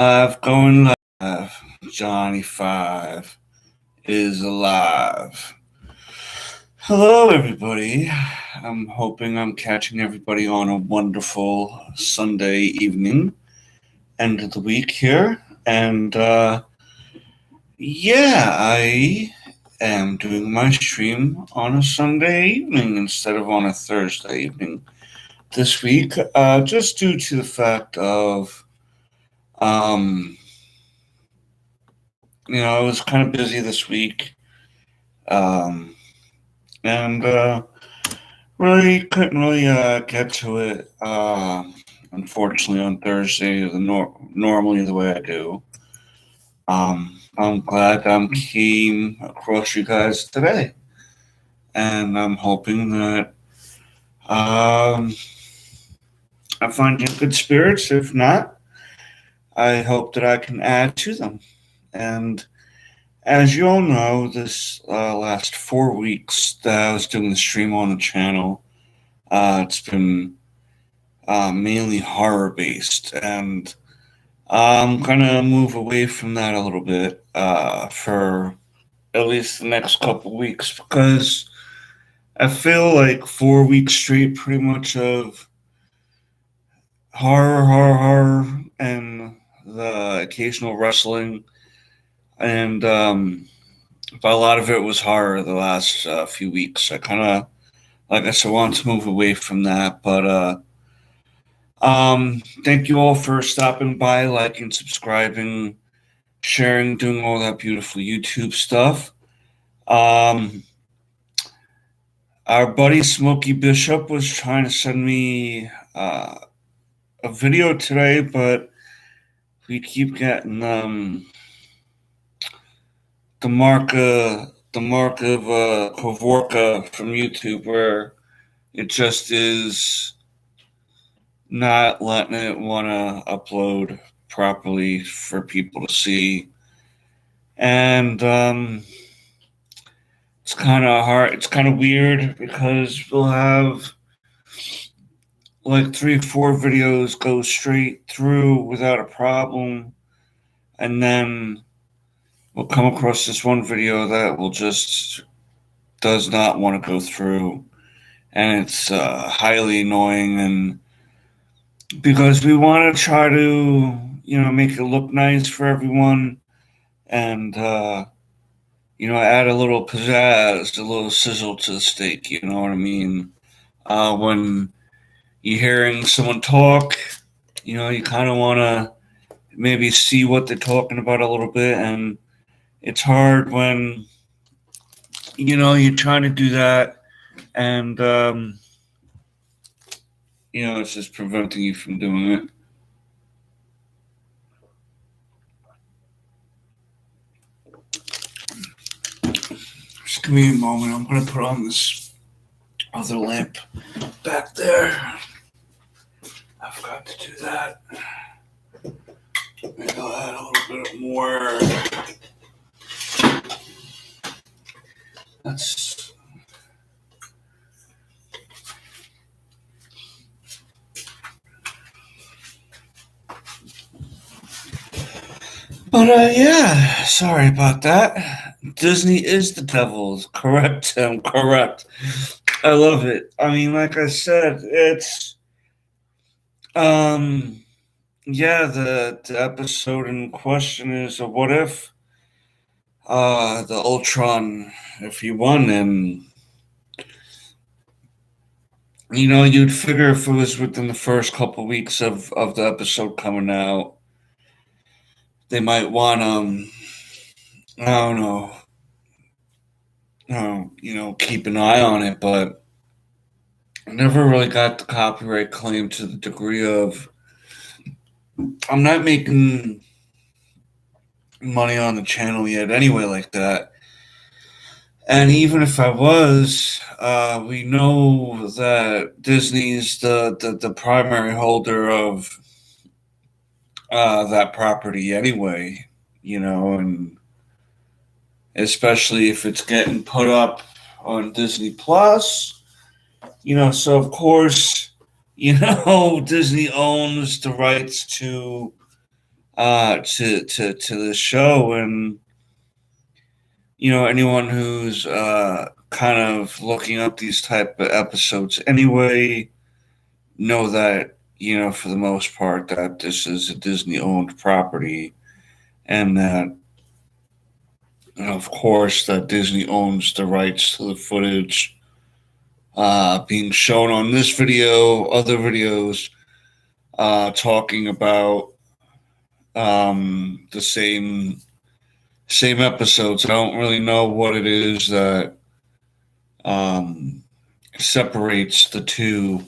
Going live. Johnny Five is alive. Hello, everybody. I'm hoping I'm catching everybody on a wonderful Sunday evening, end of the week here. And yeah, I am doing my stream on a Sunday evening instead of on a Thursday evening this week, just due to the fact of um, I was kind of busy this week, um, and really couldn't really get to it. Unfortunately, on Thursday, normally the way I do. I'm glad I'm came across you guys today, and I'm hoping that um, I find you in good spirits. If not, I hope that I can add to them. And as you all know, this last 4 weeks that I was doing the stream on the channel, it's been mainly horror based, and I'm gonna move away from that a little bit for at least the next couple weeks because I feel like 4 weeks straight, pretty much of horror, and the occasional wrestling, and but a lot of it was horror the last few weeks. I kind of, like I said, want to move away from that, but thank you all for stopping by, liking, subscribing, sharing, doing all that beautiful YouTube stuff. Um, our buddy Smokey Bishop was trying to send me a video today, but we keep getting the mark of Kavorka from YouTube, where it just is not letting it want to upload properly for people to see. And it's kind of hard. It's kind of weird because we'll have like 3 or 4 videos go straight through without a problem, and then we'll come across this one video that will just does not want to go through, and it's highly annoying. And because we want to try to make it look nice for everyone, and add a little pizzazz, a little sizzle to the steak. You know what I mean? When you're hearing someone talk, you kind of want to maybe see what they're talking about a little bit, and it's hard when you're trying to do that, and it's just preventing you from doing it. Just give me a moment. I'm going to put on this other lamp back there. I forgot to do that. Maybe I'll add a little bit more. That's. But yeah, sorry about that. Disney is the devil. Correct. I'm correct. I love it. I mean, like I said, it's yeah, the episode in question is what if the Ultron, if he won, and you'd figure if it was within the first couple weeks of the episode coming out, they might want I don't know, keep an eye on it, but I never really got the copyright claim to the degree of I'm not making money on the channel yet anyway like that. And even if I was, we know that Disney's the primary holder of that property anyway, and especially if it's getting put up on Disney Plus, so of course, Disney owns the rights to to the show. And anyone who's kind of looking up these type of episodes anyway know that for the most part that this is a Disney owned property, and that of course that Disney owns the rights to the footage being shown on this video, other videos talking about the same episodes. I don't really know what it is that um, separates the two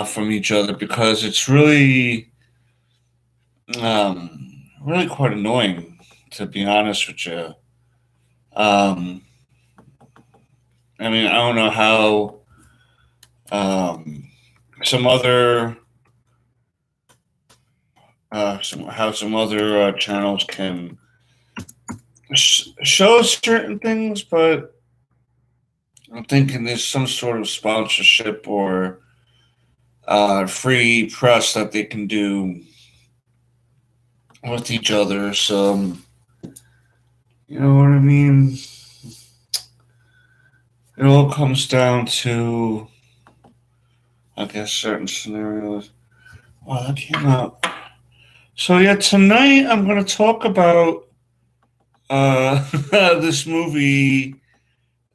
from each other, because it's really quite annoying, to be honest with you. Um, I mean, I don't know how um, some other some other channels can show certain things, but I'm thinking there's some sort of sponsorship or free press that they can do with each other. So, you know what I mean? It all comes down to, I guess, certain scenarios. Wow, that came out. So, yeah, tonight I'm going to talk about this movie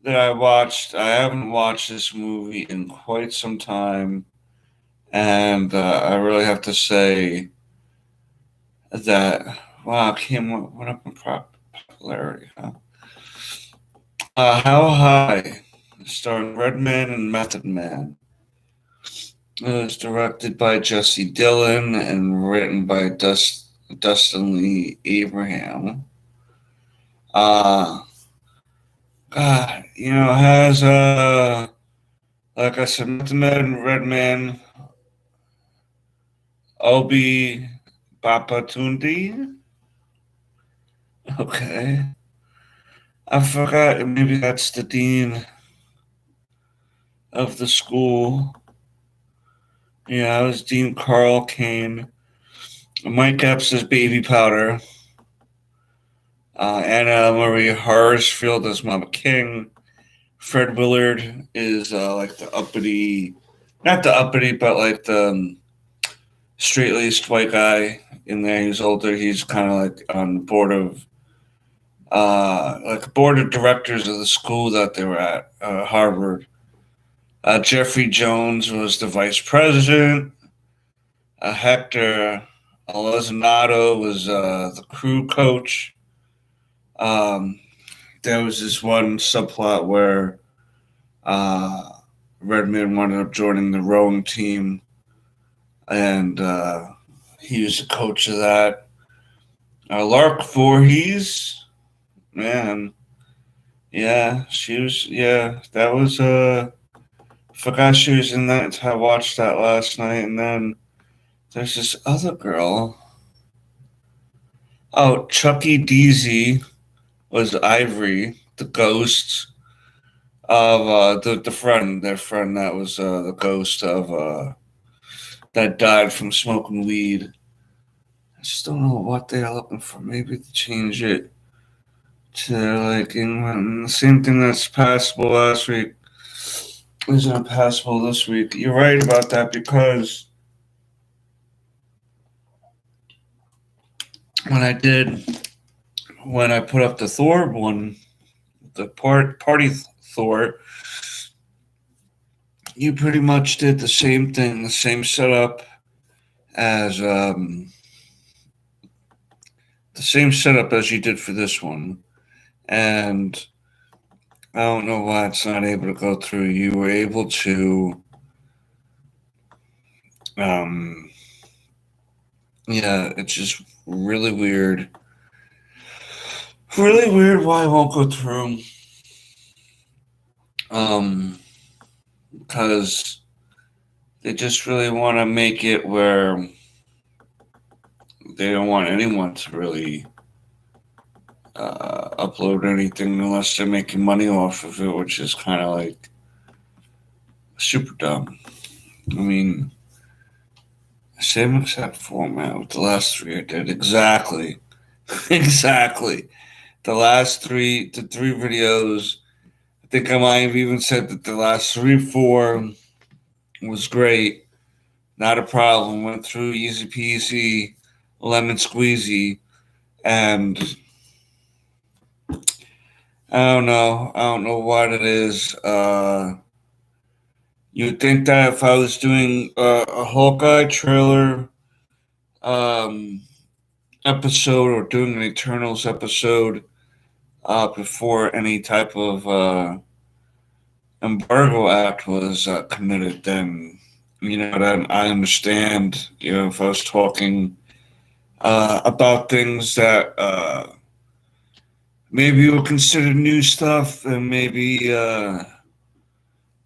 that I watched. I haven't watched this movie in quite some time. And I really have to say that, wow, Kim went up in popularity, huh? How High, starring Redman and Method Man. It was directed by Jesse Dillon and written by Dustin Lee Abraham. Uh, God, has, like I said, Method Man, Redman, Obi Bapatundi. Okay. I forgot, maybe that's the dean of the school. Yeah, it was Dean Carl Kane. Mike Epps is Baby Powder. Anna Marie Harsfield is Mama King. Fred Willard is like the uppity, not the uppity, but like the straight-laced white guy in there. He's older. He's kind of like on the board of, like board of directors of the school that they were at, Harvard. Jeffrey Jones was the vice president. Hector Alonso was the crew coach. Um, there was this one subplot where uh, Redman wound up joining the rowing team, and he was the coach of that. Lark Voorhees, man, yeah, she was. Yeah, that was. Forgot she was in that until I watched that last night, and then there's this other girl. Oh, Chucky Deasy was Ivory, the ghost of the friend, their friend that was the ghost of that died from smoking weed. I just don't know what they're looking for. Maybe to change it to like England. The same thing that's passable last week is not passable this week. You're right about that, because when I put up the Thor one, the party Thor, you pretty much did the same thing, the same setup as the same setup as you did for this one, and I don't know why it's not able to go through. You were able to, um, yeah, it's just really weird. Really weird why it won't go through. Because they just really want to make it where they don't want anyone to really upload anything unless they're making money off of it, which is kind of like super dumb. I mean, Same exact format with the last three I did. Exactly. Exactly. The three videos, I think I might have even said that the last three, four was great. Not a problem. Went through easy peasy, lemon squeezy. And I don't know. I don't know what it is. You'd think that if I was doing a Hawkeye trailer um, episode or doing an Eternals episode before any type of embargo act was committed, then then I understand. If I was talking about things that maybe were considered new stuff and maybe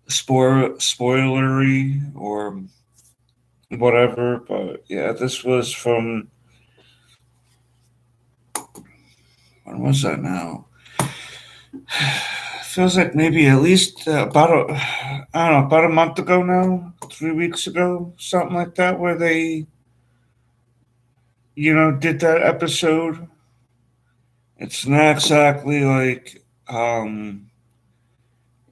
spoilery or whatever. But yeah, this was from when was that now? Feels like maybe at least I don't know, about a month ago now, 3 weeks ago, something like that, where they did that episode. It's not exactly like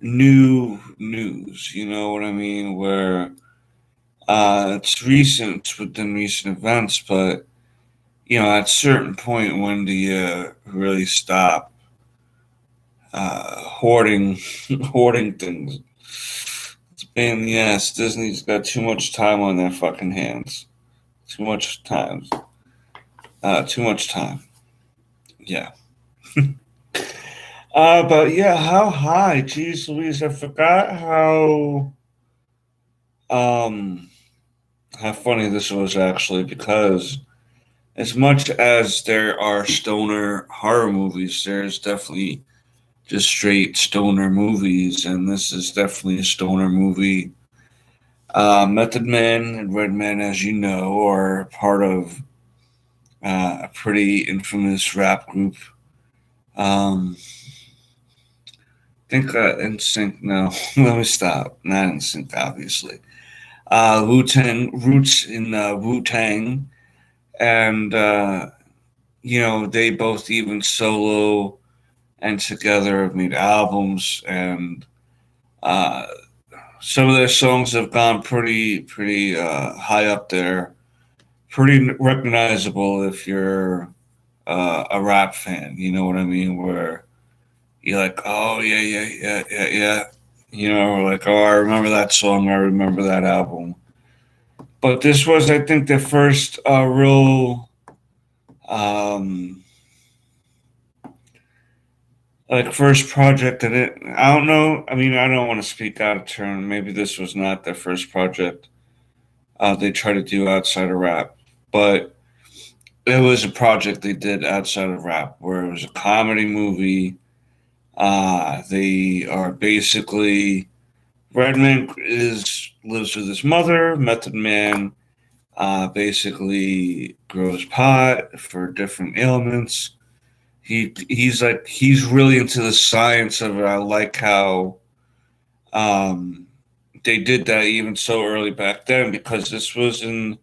new news, you know what I mean? Where it's recent, it's within recent events, but at a certain point, when do you really stop hoarding hoarding things? It's a pain in the ass. Disney's got too much time on their fucking hands. Too much time. Too much time. Yeah. But yeah, how high? Jeez Louise, I forgot um how funny this was actually, because as much as there are stoner horror movies, there's definitely just straight stoner movies, and this is definitely a stoner movie. Method Man and Redman, as you know, are part of a pretty infamous rap group. Um, I think NSYNC. No, let me stop. Not NSYNC, obviously. Wu Tang roots in Wu Tang, and they both even solo and together have made albums, and uh, some of their songs have gone pretty high up there, pretty recognizable if you're a rap fan. You know what I mean? Where you're like, oh yeah, yeah, yeah, yeah, yeah. Like, oh, I remember that song. I remember that album. But this was, I think, the first real, um, like, first project that it. I don't know. I mean, I don't want to speak out of turn. Maybe this was not their first project they tried to do outside of rap, but it was a project they did outside of rap where it was a comedy movie. They are basically Redman is lives with his mother. Method Man basically grows pot for different ailments. He's really into the science of it. I like how um, they did that even so early back then, because this was in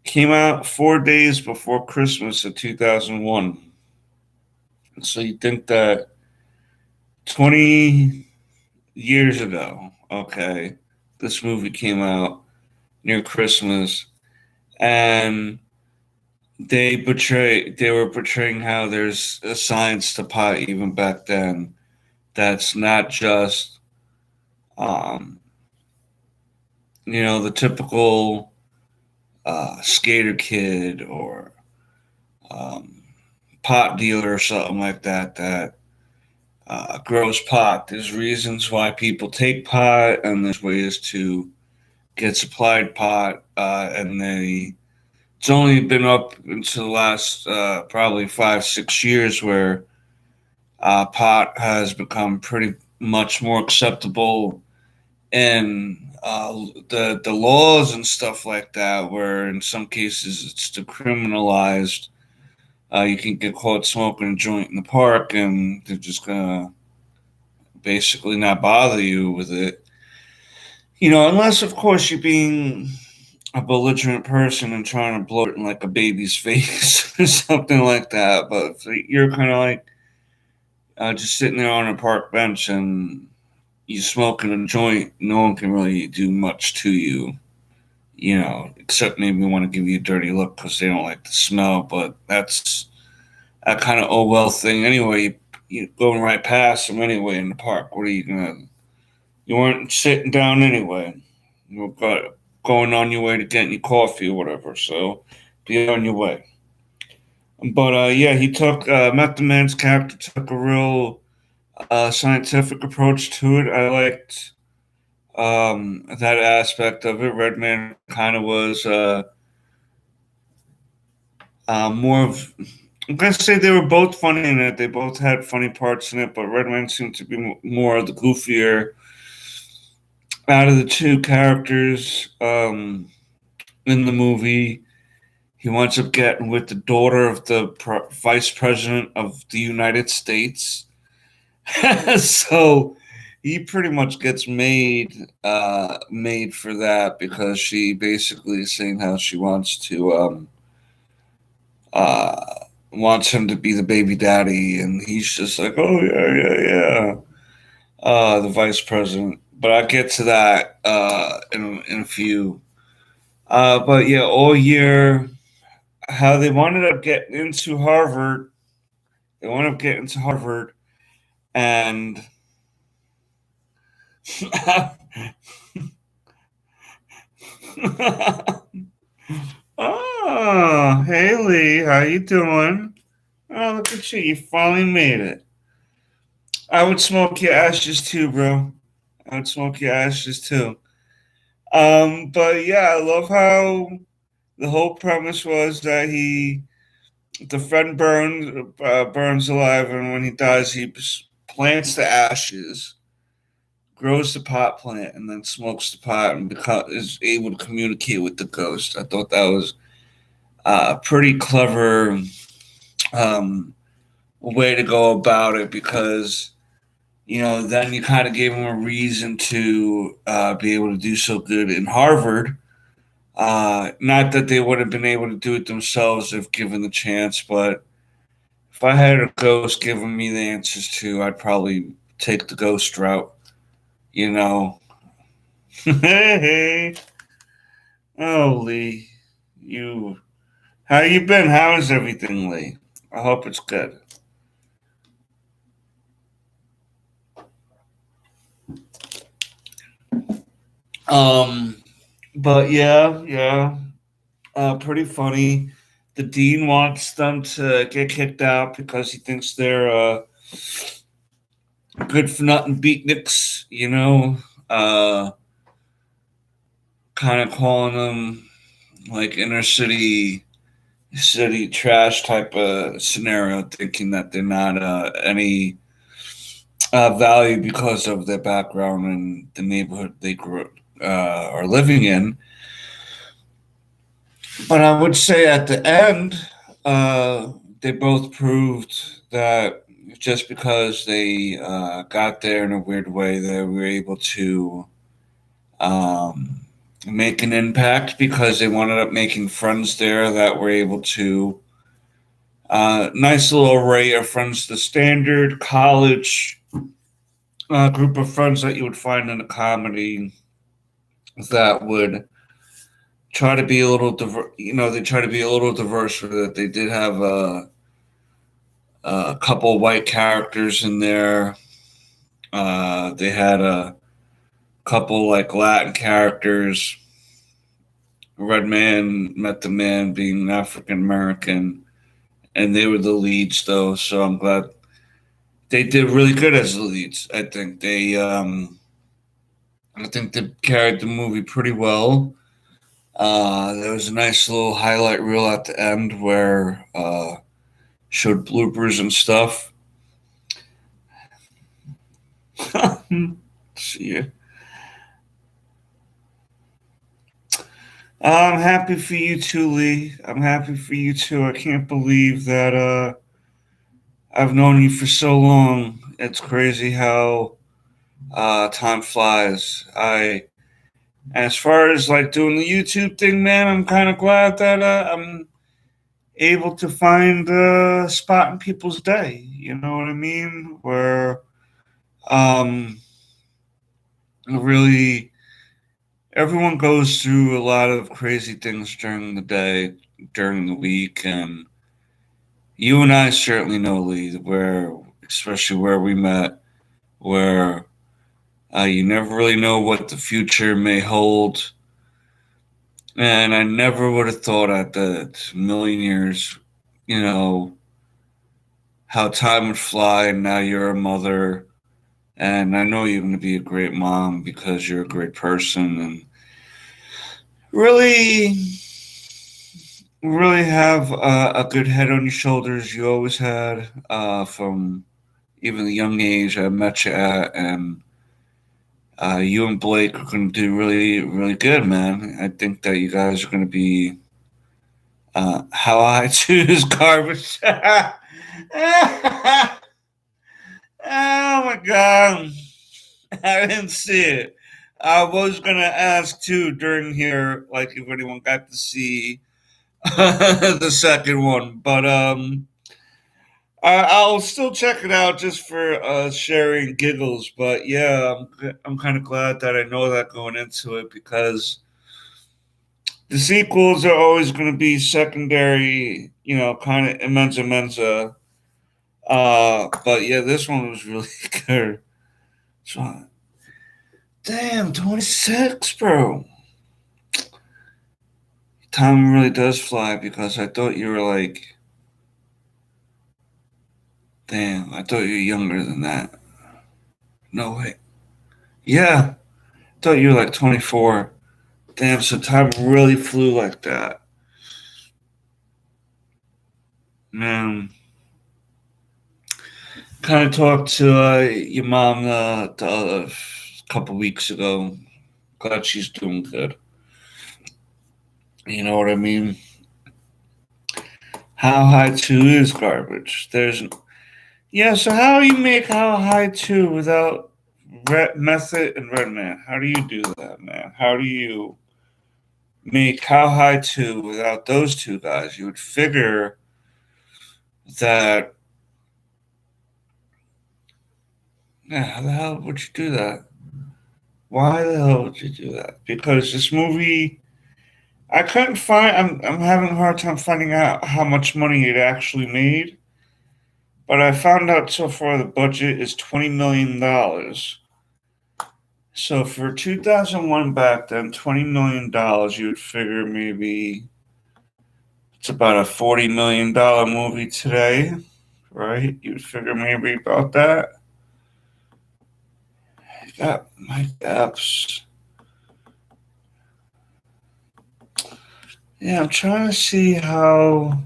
came out 4 days before Christmas of 2001. So you think that 20 years ago, okay, this movie came out near Christmas, and they were portraying how there's a science to pot even back then. That's not just um, the typical skater kid or um, pot dealer or something like that grows pot. There's reasons why people take pot, and there's ways to get supplied pot, and it's only been up into the last probably 5 6 years where pot has become pretty much more acceptable, and the laws and stuff like that, where in some cases it's decriminalized. You can get caught smoking a joint in the park, and they're just gonna basically not bother you with it. Unless of course you're being a belligerent person and trying to blow it in like a baby's face or something like that. But you're kind of like just sitting there on a park bench and you smoking a joint, no one can really do much to you, except maybe want to give you a dirty look because they don't like the smell. But that's a kind of oh well thing anyway. You're going right past them anyway in the park. What are you gonna? You weren't sitting down anyway. You were going on your way to getting your coffee or whatever. So be on your way. But yeah, he took Method Man's character took a real scientific approach to it. I liked that aspect of it. Redman kind of was more of. I'm gonna say they were both funny in it. They both had funny parts in it, but Redman seemed to be more of the goofier out of the two characters in the movie. He winds up getting with the daughter of the vice president of the United States. So he pretty much gets made for that because she basically is saying how she uh, wants him to be the baby daddy, and he's just like, oh yeah, yeah, yeah, the vice president. But I'll get to that in a few. But yeah, all year, how they wanted to get into Harvard. They wanted to get into Harvard, and oh, Haley, how you doing? Oh, look at you! You finally made it. I would smoke your ashes too, bro. I would smoke your ashes too. But yeah, I love how the whole premise was that the friend burns alive, and when he dies, he plants the ashes, grows the pot plant, and then smokes the pot, and is able to communicate with the ghost. I thought that was a pretty clever um, way to go about it because then you kind of gave him a reason to be able to do so good in Harvard. Not that they would have been able to do it themselves if given the chance, but if I had a ghost giving me the answers to, I'd probably take the ghost route. You know. Hey, oh Lee, you, how you been? How is everything, Lee? I hope it's good. Um, but yeah, yeah, pretty funny. The dean wants them to get kicked out because he thinks they're good for nothing beatniks, uh, kind of calling them like inner city trash type of scenario, thinking that they're not any value because of their background and the neighborhood they grew are living in. But I would say at the end, they both proved that just because they got there in a weird way, they were able to um, make an impact because they wound up making friends there that were able to. Nice little array of friends, the standard college group of friends that you would find in a comedy that would try to be a little diverse. They try to be a little diverse with it. They did have a couple of white characters in there. They had a couple like Latin characters. Red Man met the man being African American, and they were the leads though. So I'm glad they did really good as the leads. I think they carried the movie pretty well. There was a nice little highlight reel at the end where showed bloopers and stuff. See, I'm happy for you too, Lee. I'm happy for you too. I can't believe that I've known you for so long. It's crazy how time flies. I As far as like doing the YouTube thing, man, I'm kind of glad that I'm able to find a spot in people's day. You know what I mean? Where um, really everyone goes through a lot of crazy things during the day, during the week, and you and I certainly know, Lee, where especially where we met, where you never really know what the future may hold. And I never would have thought at the million years, you know, how time would fly, and now you're a mother. And I know you're going to be a great mom because you're a great person and really, really have a good head on your shoulders. You always had from even the young age I met you at. And you and Blake are going to do really, really good, man. I think that you guys are going to be how I choose garbage. Oh my god, I didn't see it. I was gonna ask too during here, like if anyone got to see the second one, but I'll still check it out just for sharing giggles. But yeah, I'm kind of glad that I know that going into it because the sequels are always going to be secondary, you know, kind of immensa mensa. But yeah, this one was really good. So, damn, 26, bro. Time really does fly because I thought you were like, damn, I thought you were younger than that. No way. Yeah, I thought you were like 24. Damn, so time really flew like that. Man, kind of talked to your mom the couple weeks ago. Glad she's doing good. You know what I mean? How high 2 is garbage. There's Yeah, so how do you make How High 2 without Method and Redman? How do you do that, man? How do you make How High 2 without those two guys? You would figure that, yeah, how the hell would you do that? Why the hell would you do that? Because this movie, I couldn't find, I'm having a hard time finding out how much money it actually made, but I found out so far the budget is $20 million. So for 2001 back then, $20 million, you would figure maybe it's about a $40 million movie today, right? You'd figure maybe about that. I got my apps. Yeah, I'm trying to see how.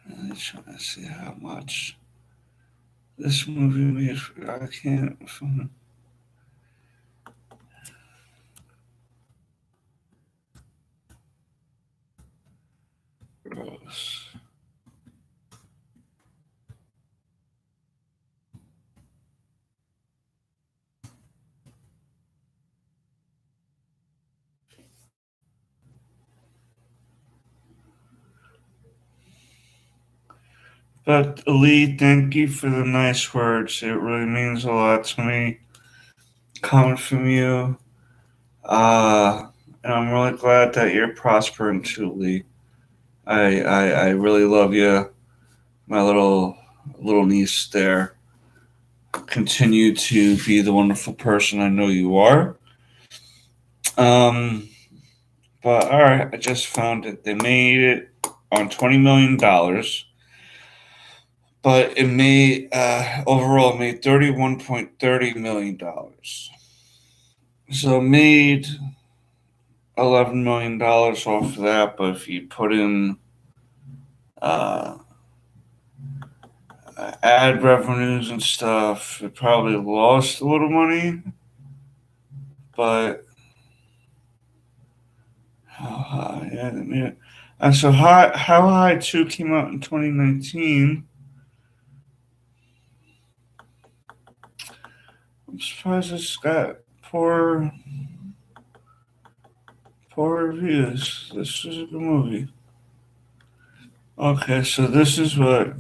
I'm trying to see how much this movie made. I can't find gross. But Ali, thank you for the nice words. It really means a lot to me coming from you. And I'm really glad that you're prospering too, Lee. I really love you, my little niece there. Continue to be the wonderful person I know you are. Um, but all right, I just found it. They made it on $20 million, but it made overall it made $31.30 million. So it made $11 million off of that. But if you put in uh, ad revenues and stuff, it probably lost a little money. But how high? Yeah, yeah. And so how high 2 came out in 2019. I'm surprised it's got poor reviews. This is a good movie. Okay, so this is what.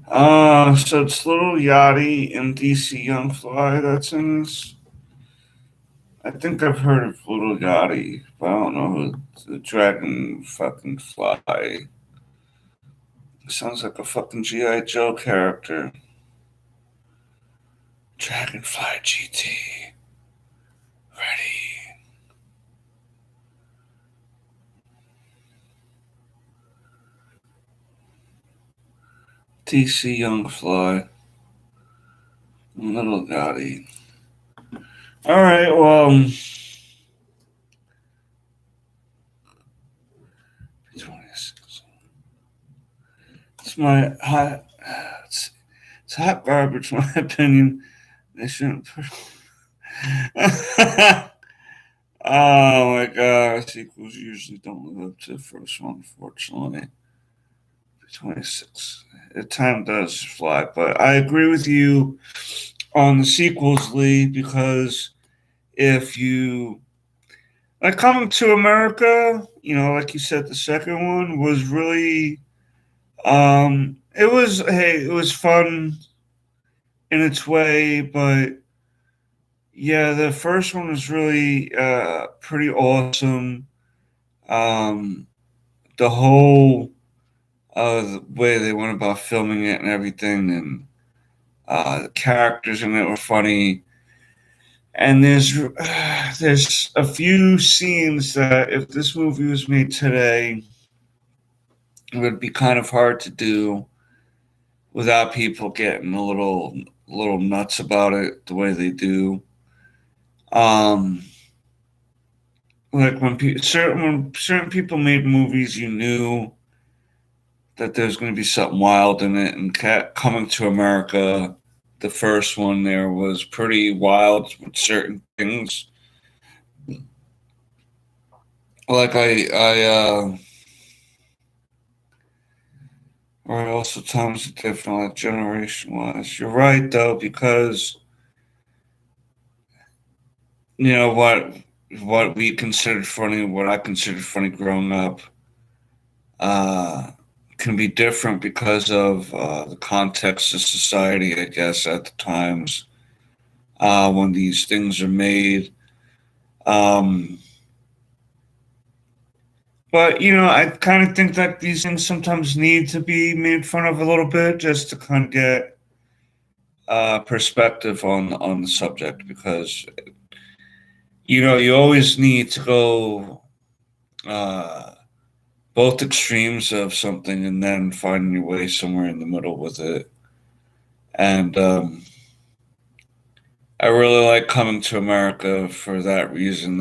So it's Little Yachty and DC Young Fly that's in this. I think I've heard of Little Yachty, but I don't know who the Dragon fucking Fly. Sounds like a fucking G.I. Joe character. Dragonfly GT. Ready. DC Young Fly. Little Gotti. Alright, well. 26. It's my hot. It's hot garbage, in my opinion. They shouldn't put. Oh my god, sequels usually don't live up to the first one, unfortunately. 26. The time does fly, but I agree with you on the sequels, Lee, because if you like Coming to America, like you said, the second one was really it was fun in its way, but yeah, the first one was really pretty awesome. Um the whole the way they went about filming it and everything, and the characters in it were funny. And there's a few scenes that if this movie was made today, it would be kind of hard to do without people getting a little nuts about it the way they do. Um, like when certain people made movies, you knew that there's going to be something wild in it. And Coming to America, the first one there was pretty wild with certain things. Like or also times are different, like generation wise. You're right though, because what we considered funny, what I considered funny growing up, uh, can be different because of the context of society, I guess, at the times when these things are made. Um, but I kind of think that these things sometimes need to be made fun of a little bit just to kind of get perspective on the subject, because you always need to go uh, both extremes of something and then finding your way somewhere in the middle with it. And I really like Coming to America for that reason.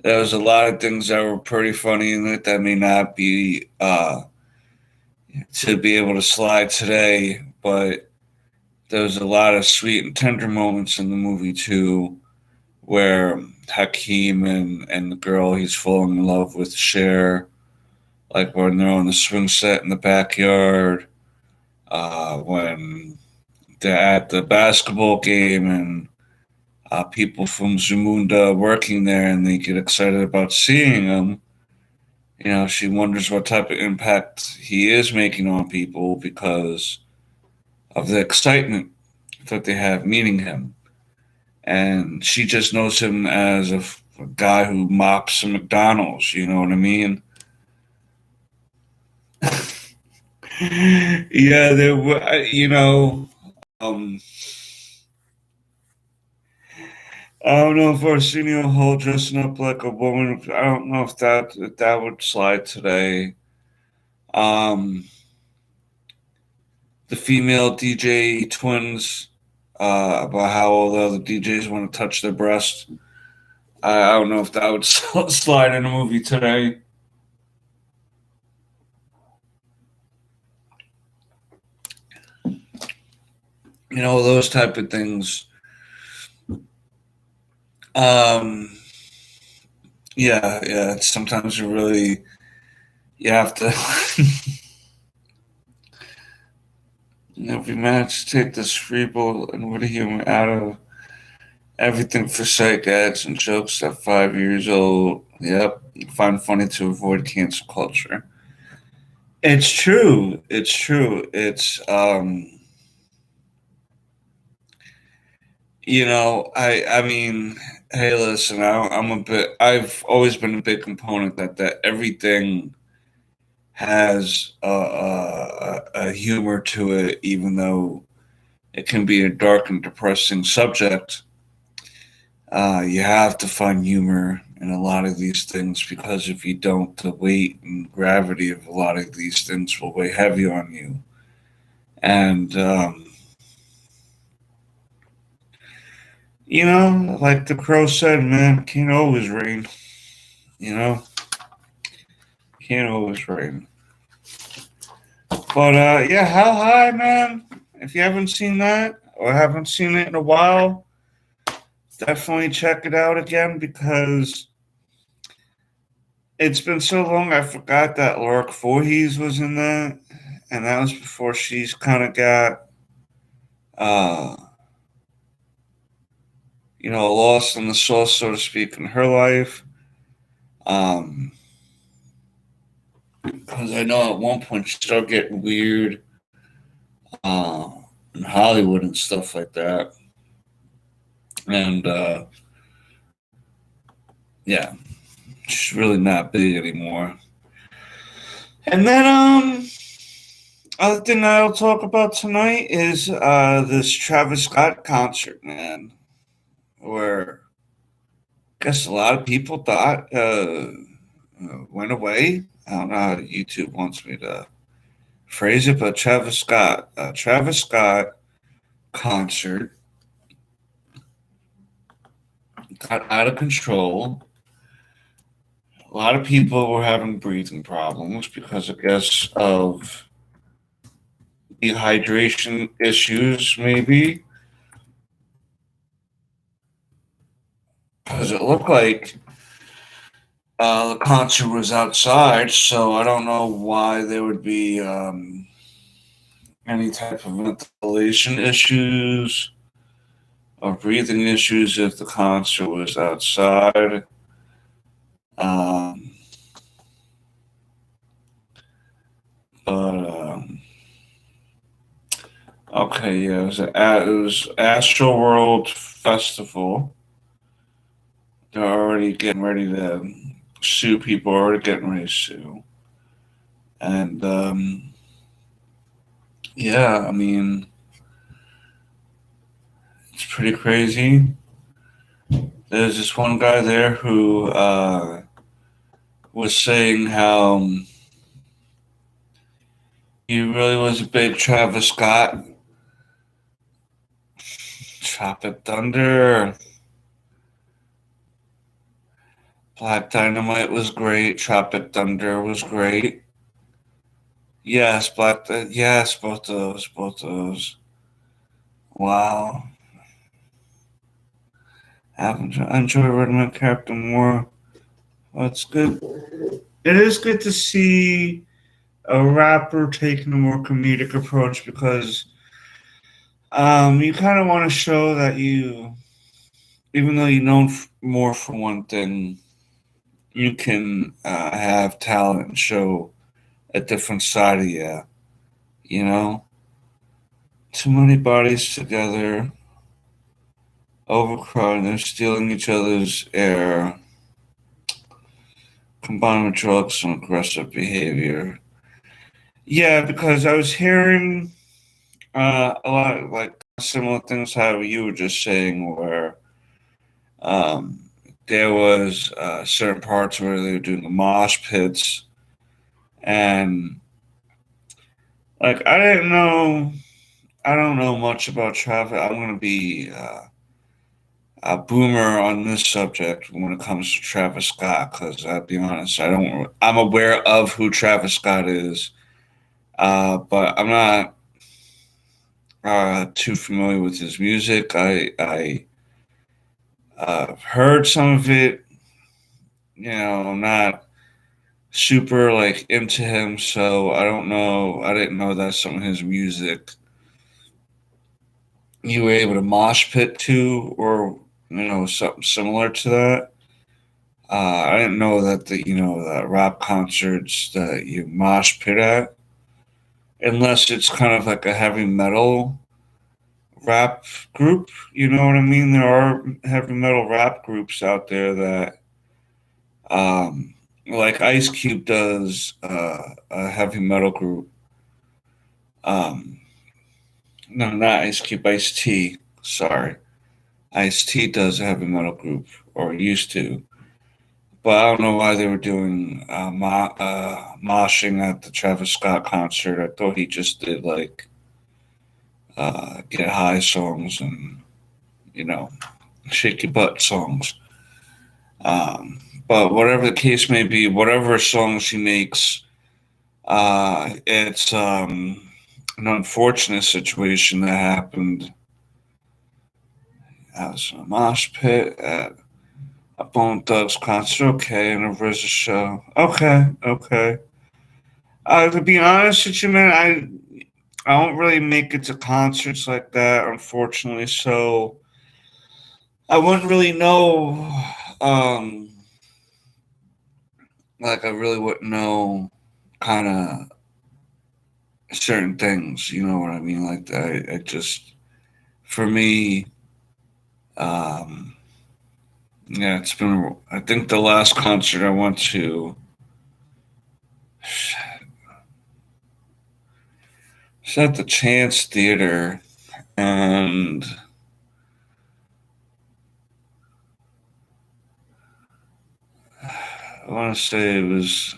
There was a lot of things that were pretty funny in it that may not be to be able to slide today, but there was a lot of sweet and tender moments in the movie too, where Hakeem and the girl he's falling in love with share, like when they're on the swing set in the backyard, when they're at the basketball game and people from Zamunda working there and they get excited about seeing him. She wonders what type of impact he is making on people because of the excitement that they have meeting him. And she just knows him as a guy who mops some McDonald's, you know what I mean? Yeah, there were, um, I don't know if Arsenio Hall dressing up like a woman. I don't know if that would slide today. Um, the female DJ twins about how all the other DJs want to touch their breast. I don't know if that would slide in a movie today. Those type of things. Um, yeah, yeah. Sometimes you have to If we manage to take this cerebral and witty humor out of everything for psych ads and jokes at 5 years old, yep, find funny to avoid cancel culture. It's true. It's true. I mean, hey, listen, I've always been a big component that everything has a humor to it, even though it can be a dark and depressing subject. You have to find humor in a lot of these things because if you don't, the weight and gravity of a lot of these things will weigh heavy on you. And, like the crow said, man, can't always rain. You know, can't always rain. But yeah, How High, man. If you haven't seen that or haven't seen it in a while, definitely check it out again because it's been so long. I forgot that Laura Voorhees was in that, and that was before she's kind of got, uh, lost in the sauce, so to speak, in her life. Um, because I know at one point she started getting weird uh, in Hollywood and stuff like that, and yeah, she's really not big anymore. And then other thing I'll talk about tonight is this Travis Scott concert, man, where I guess a lot of people thought went away. I don't know how YouTube wants me to phrase it, but Travis Scott concert got out of control. A lot of people were having breathing problems because I guess of dehydration issues, maybe. Because it looked like the concert was outside, so I don't know why there would be any type of ventilation issues or breathing issues if the concert was outside. Um, but okay, yeah, it was Astro World Festival. They're already getting ready to sue people. Are already getting ready to sue, and yeah, I mean it's pretty crazy. There's this one guy there who was saying how he really was a big Travis Scott. Tropic Thunder, Black Dynamite was great. Tropic Thunder was great. Yes, yes, both those. Wow, I enjoy Redman character more. Well, it's good. It is good to see a rapper taking a more comedic approach because you kind of want to show that even though you're known more for one thing, you can have talent and show a different side of you. You know, too many bodies together, overcrowded, they're stealing each other's air, combined with drugs and aggressive behavior. Yeah, because I was hearing a lot of like similar things how you were just saying, where um, there was certain parts where they were doing the mosh pits, and like I don't know much about traffic. I'm gonna be a boomer on this subject when it comes to Travis Scott because I'll be honest, I don't. I'm aware of who Travis Scott is, but I'm not too familiar with his music. I heard some of it. I'm not super like into him, so I don't know. I didn't know that some of his music you were able to mosh pit to, or something similar to that. I didn't know that the rap concerts that you mosh pit at, unless it's kind of like a heavy metal rap group. You know what I mean? There are heavy metal rap groups out there that, um, like Ice Cube does a heavy metal group. Um, no, not Ice Cube, Ice T. Sorry, Ice T does a heavy metal group, or used to. But I don't know why they were doing moshing at the Travis Scott concert. I thought he just did like get high songs and you know shake your butt songs. But whatever the case may be, whatever songs he makes, it's an unfortunate situation that happened. I was in a mosh pit at a Bone Thugs concert. Okay, and a RZA show. Okay, okay. To be honest with you, man, I don't really make it to concerts like that, unfortunately. So I wouldn't really know. Um, like I really wouldn't know, kind of certain things. You know what I mean? Like that. It just for me, um, yeah, it's been. I think the last concert I went to was at the Chance Theater, and I want to say it was.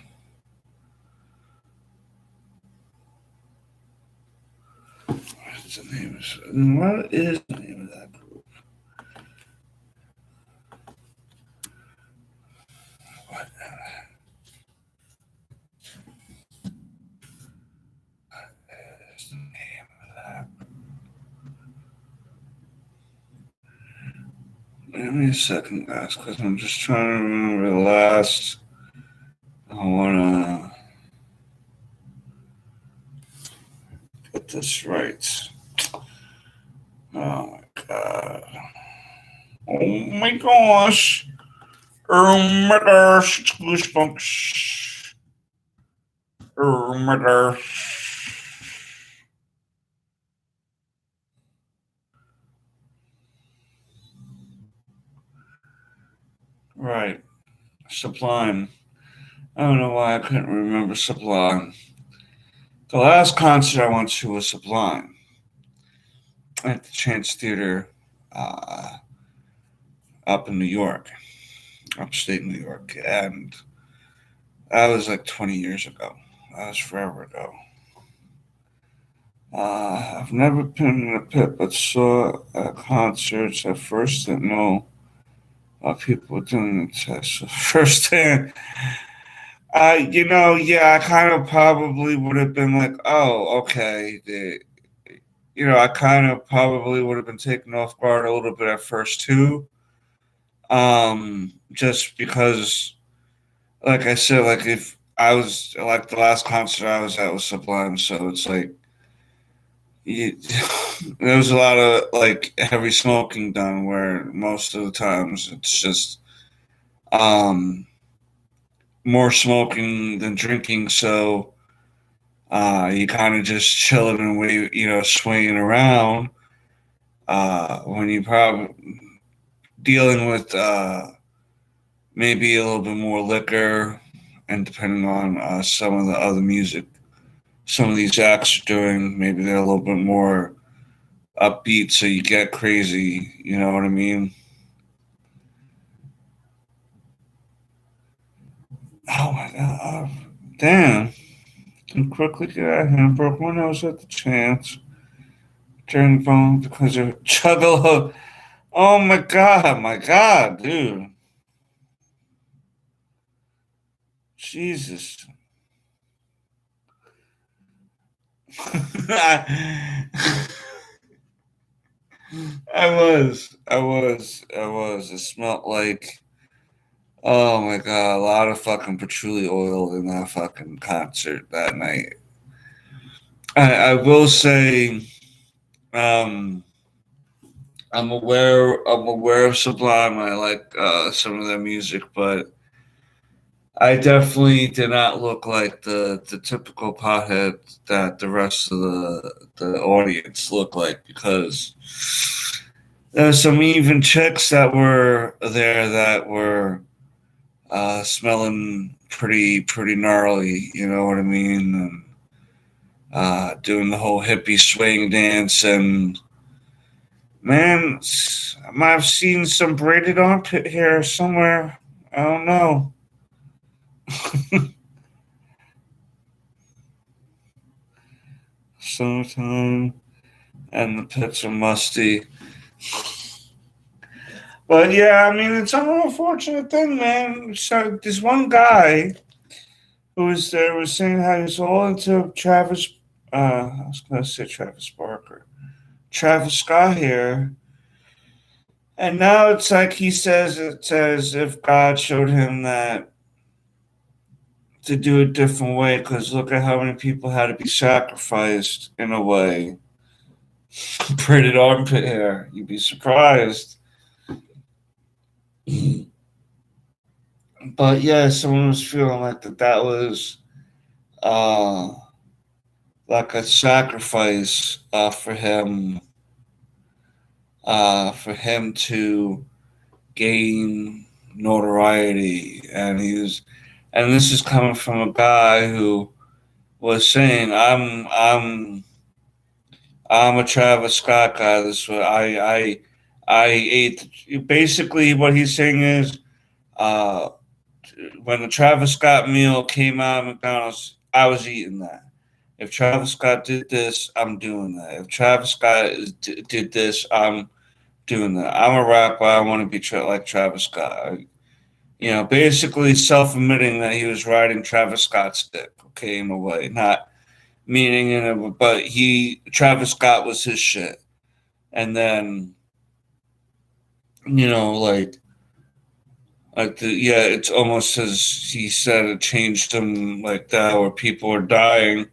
What's the name? What is the name of that group? What is the name of that? Give me a second, guys, because I'm just trying to remember the last. I want to get this right. Oh my god. Oh my gosh. Oh my gosh. It's goosebumps. Oh my gosh. Right. Sublime. I don't know why I couldn't remember Sublime. The last concert I went to was Sublime at the Chance Theater uh, up in New York, upstate New York. And that was like 20 years ago. That was forever ago. I've never been in a pit, but saw at concerts. At first, didn't know people were doing the test. So firsthand, yeah, I kind of probably would have been like, oh, okay. I kind of probably would have been taken off guard a little bit at first too. Just because, like I said, like if I was like the last concert I was at was Sublime, so it's like you, there was a lot of like heavy smoking done where most of the times it's just um more smoking than drinking, so you kind of just chilling and wait, swaying around when you probably dealing with maybe a little bit more liquor, and depending on some of the other music some of these acts are doing, maybe they're a little bit more upbeat, so you get crazy. You know what I mean? Oh my god! Damn! And quickly get out of here. Broke my nose at the chance. During bone because of juggalo. Oh my god, dude. Jesus. I I was. It smelled like, oh my god, a lot of fucking patchouli oil in that fucking concert that night. I will say, um, I'm aware of Sublime. I like some of their music, but I definitely did not look like the typical pothead that the rest of the audience looked like, because there's some even chicks that were there that were smelling pretty gnarly. You know what I mean? And doing the whole hippie swing dance, and man, I might have seen some braided armpit hair somewhere. I don't know. Summertime and the pits are musty. But yeah, I mean, it's an unfortunate thing, man. So this one guy who was there was saying how he's all into Travis. I was gonna say Travis Barker, Travis Scott here, and now it's like he says it's as if God showed him that to do it a different way. Because look at how many people had to be sacrificed in a way. Braided armpit hair, you'd be surprised. But yeah, someone was feeling like that was uh, like a sacrifice for him to gain notoriety, and and this is coming from a guy who was saying, I'm a Travis Scott guy. This way, I ate. Basically, what he's saying is, uh, when the Travis Scott meal came out of McDonald's, I was eating that. If Travis Scott did this, I'm doing that. If Travis Scott did this, I'm doing that. I'm a rapper. I want to be like Travis Scott. Basically self admitting that he was riding Travis Scott's dick. Okay, in a way, not meaning in it, but Travis Scott was his shit. And then like yeah, it's almost as he said it changed him like that, where people are dying,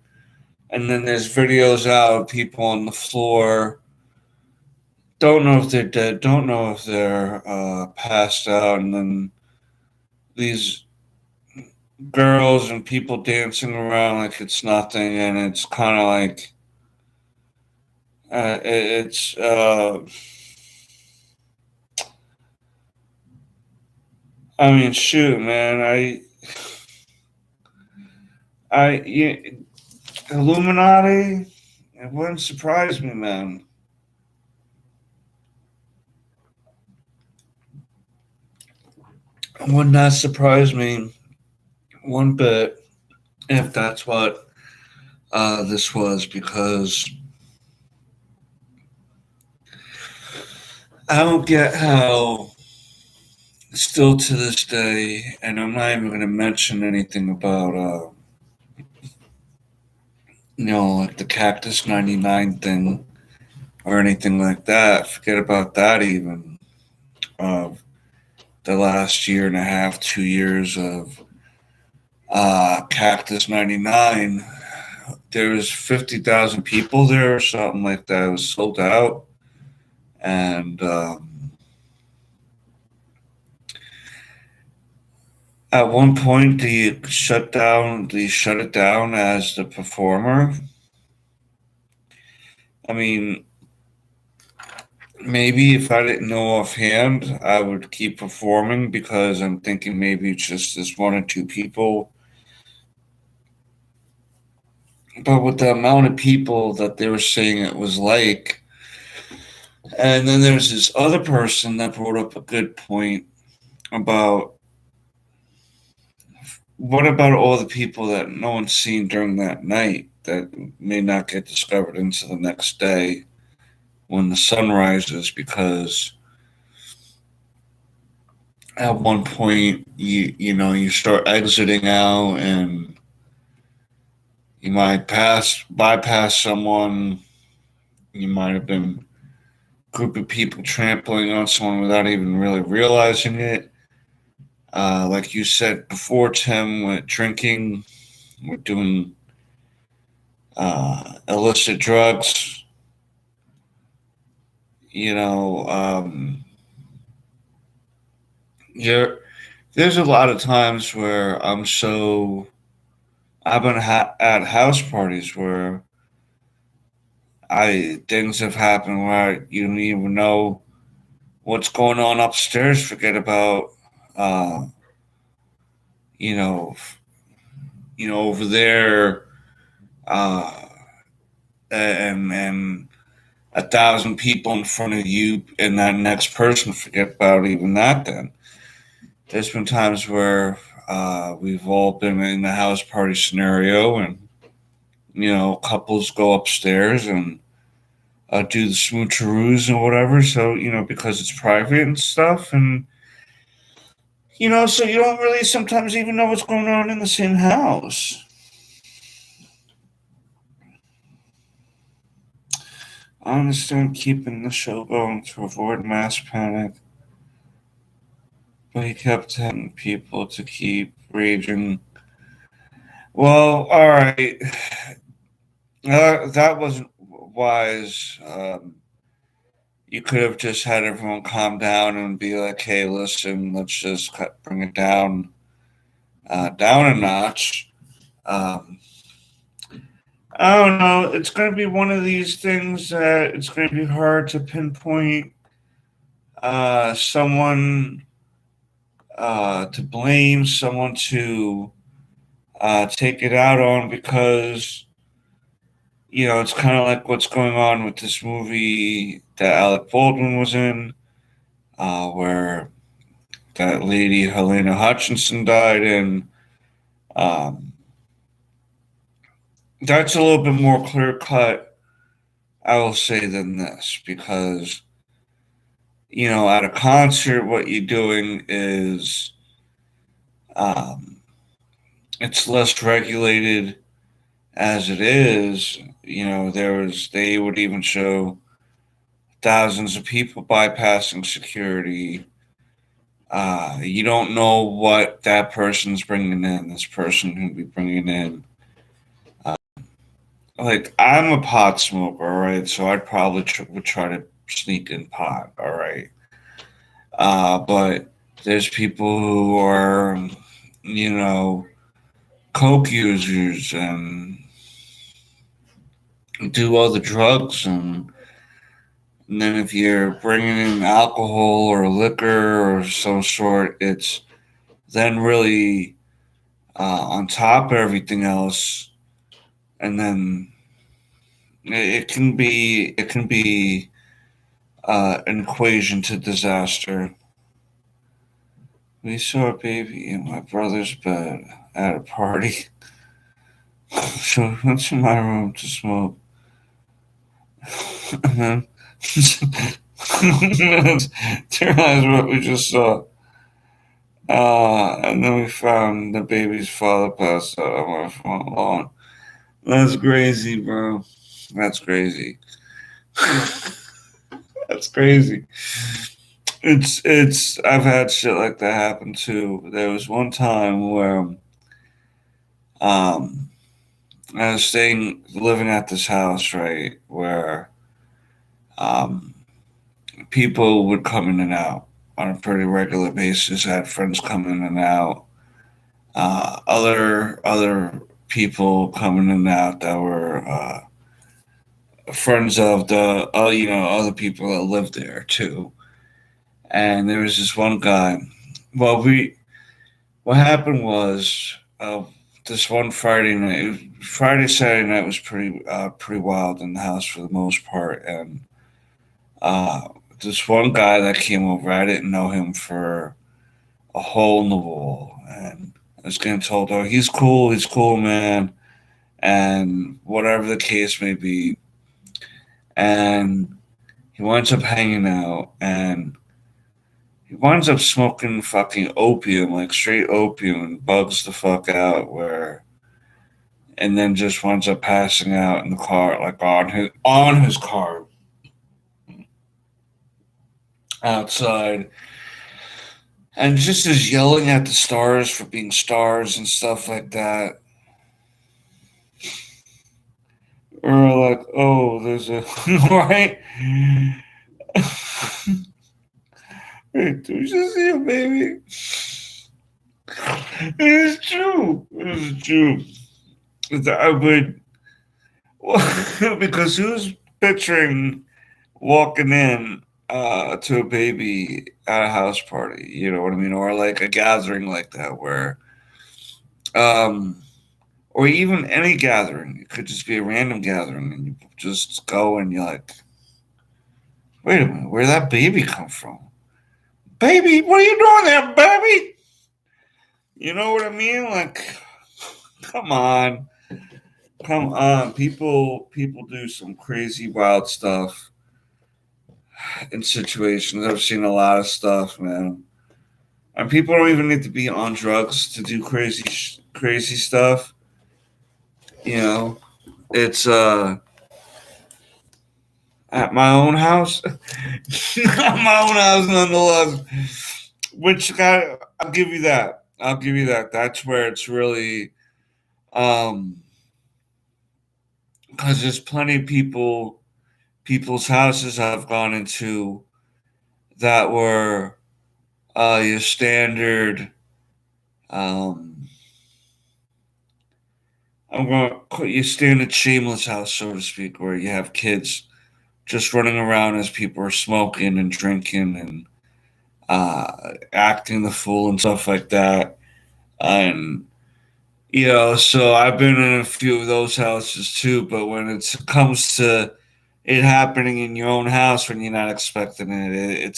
and then there's videos out of people on the floor. Don't know if they're dead. Don't know if they're passed out, and then these girls and people dancing around like it's nothing, and it's kind of like it's. I mean, shoot, man. Yeah, Illuminati. It wouldn't surprise me, man. It would not surprise me one bit if that's what this was, because I don't get how, still to this day, and I'm not even going to mention anything about, like the Cactus 99 thing or anything like that. Forget about that even. The last year and a half, 2 years of Cactus 99, there was 50,000 people there or something like that. It was sold out. And at one point, do you shut it down as the performer? I mean, maybe if I didn't know offhand, I would keep performing, because I'm thinking maybe it's just this one or two people. But with the amount of people that they were saying it was like, and then there's this other person that brought up a good point about, what about all the people that no one's seen during that night that may not get discovered into the next day when the sun rises? Because at one point, you start exiting out, and you might bypass someone. You might have been a group of people trampling on someone without even really realizing it. Like you said before, Tim, with drinking, with doing illicit drugs, you know, there, there's a lot of times where I've been at house parties where I things have happened where you don't even know what's going on upstairs. Forget about, uh, you know, over there, uh, and 1,000 people in front of you and that next person. Forget about even that. Then there's been times where we've all been in the house party scenario, and couples go upstairs and do the smoocheroos and whatever. So because it's private and stuff, and so you don't really sometimes even know what's going on in the same house. I understand keeping the show going to avoid mass panic, but he kept telling people to keep raging. Well, all right, that wasn't wise. You could have just had everyone calm down and be like, "Hey, listen, let's just bring it down a notch." Um, I don't know. It's going to be one of these things that it's going to be hard to pinpoint someone to blame, someone to take it out on, because it's kind of like what's going on with this movie that Alec Baldwin was in, where that lady Helena Hutchinson died, and um, that's a little bit more clear cut, I will say, than this, because at a concert, what you're doing is um, it's less regulated as it is. They would even show thousands of people bypassing security. You don't know what that person's bringing in. This person who be bringing in. Uh, like, I'm a pot smoker, all right, so I'd probably would try to sneak in pot, all right. But there's people who are, you know, coke users and do other drugs, and then if you're bringing in alcohol or liquor or some sort, it's then really on top of everything else, and then it can be an equation to disaster. We saw a baby in my brother's bed at a party, so we went to my room to smoke. And then to realize what we just saw. And then we found the baby's father passed out on my front lawn. That's crazy, bro. That's crazy. That's crazy. It's. I've had shit like that happen too. There was one time where um I was living at this house, right, where um people would come in and out on a pretty regular basis. I had friends come in and out. Other people coming in and out that were friends of the other people that lived there too. And there was this one guy. Well, we what happened was this one Friday Saturday night was pretty wild in the house for the most part, and uh, this one guy that came over, I didn't know him for a hole in the wall, and I was getting told, "Oh, he's cool, man," and whatever the case may be, and he winds up hanging out, and he winds up smoking fucking opium, like straight opium, and bugs the fuck out, and then just winds up passing out in the car, like on his car outside, and just is yelling at the stars for being stars and stuff like that. Or like, oh, there's a right. Hey, do you just see a baby? It is true. It is true. I would, well, because who's picturing walking in to a baby at a house party? You know what I mean? Or like a gathering like that where, um, or even any gathering. It could just be a random gathering and you just go and you're like, wait a minute, where'd that baby come from? Baby, what are you doing there, baby? You know what I mean? Like, come on, come on. People do some crazy, wild stuff in situations. I've seen a lot of stuff, man. And people don't even need to be on drugs to do crazy stuff. You know, it's at my own house, at my own house, nonetheless. Which I'll give you that. I'll give you that. That's where it's really um because there's plenty of people's houses I've gone into that were your standard um I'm going to call your standard shameless house, so to speak, where you have kids just running around as people are smoking and drinking and acting the fool and stuff like that. And so I've been in a few of those houses too. But when it comes to it happening in your own house when you're not expecting it,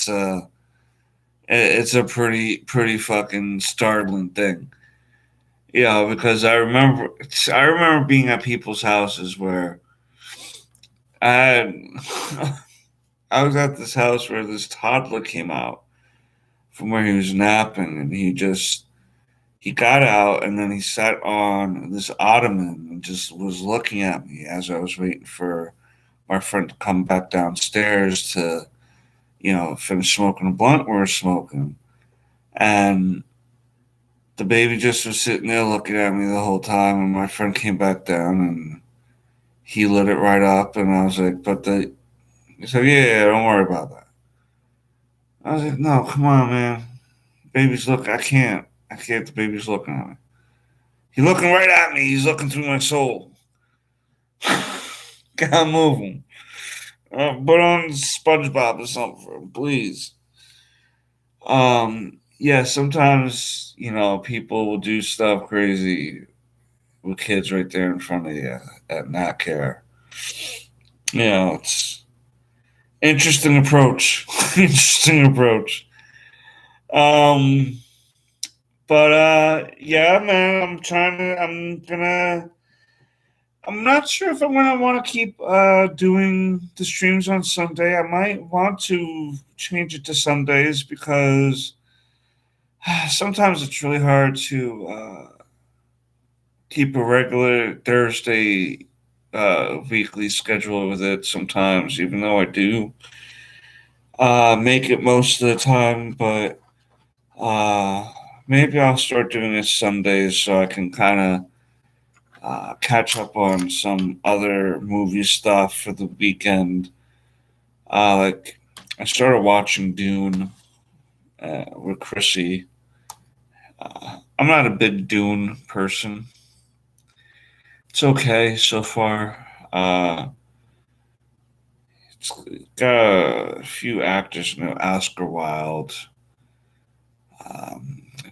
it's a pretty fucking startling thing. Yeah, because I remember being at people's houses where I had, I was at this house where this toddler came out from where he was napping, and he got out and then he sat on this ottoman and just was looking at me as I was waiting for my friend to come back downstairs to finish smoking a blunt we were smoking, and the baby just was sitting there looking at me the whole time, and my friend came back down and he lit it right up, and I was like, he said, yeah, don't worry about that. I was like, no, come on, man. Baby's look, I can't, the baby's looking at me. He's looking right at me. He's looking through my soul. Can't move him. Put on SpongeBob or something for him, please. Yeah, sometimes, people will do stuff crazy with kids right there in front of you and not care. It's interesting approach. Interesting approach. Um, but yeah, man, I'm not sure if I'm gonna want to keep doing the streams on Sunday. I might want to change it to Sundays because sometimes it's really hard to keep a regular Thursday weekly schedule with it sometimes, even though I do make it most of the time. But maybe I'll start doing it Sundays so I can kind of catch up on some other movie stuff for the weekend. Like, I started watching Dune with Chrissy. I'm not a big Dune person. It's okay so far. It's got a few actors, Oscar Wilde,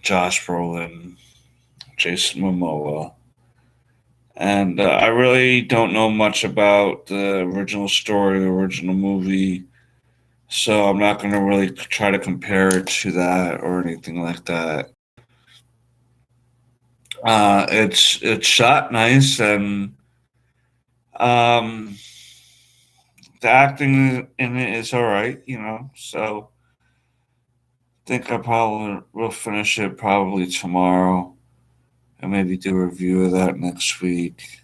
Josh Brolin, Jason Momoa. And I really don't know much about the original story, the original movie, so I'm not going to really try to compare it to that or anything like that. It's shot nice, and um, the acting in it is all right, So I think I probably will finish it probably tomorrow, and maybe do a review of that next week.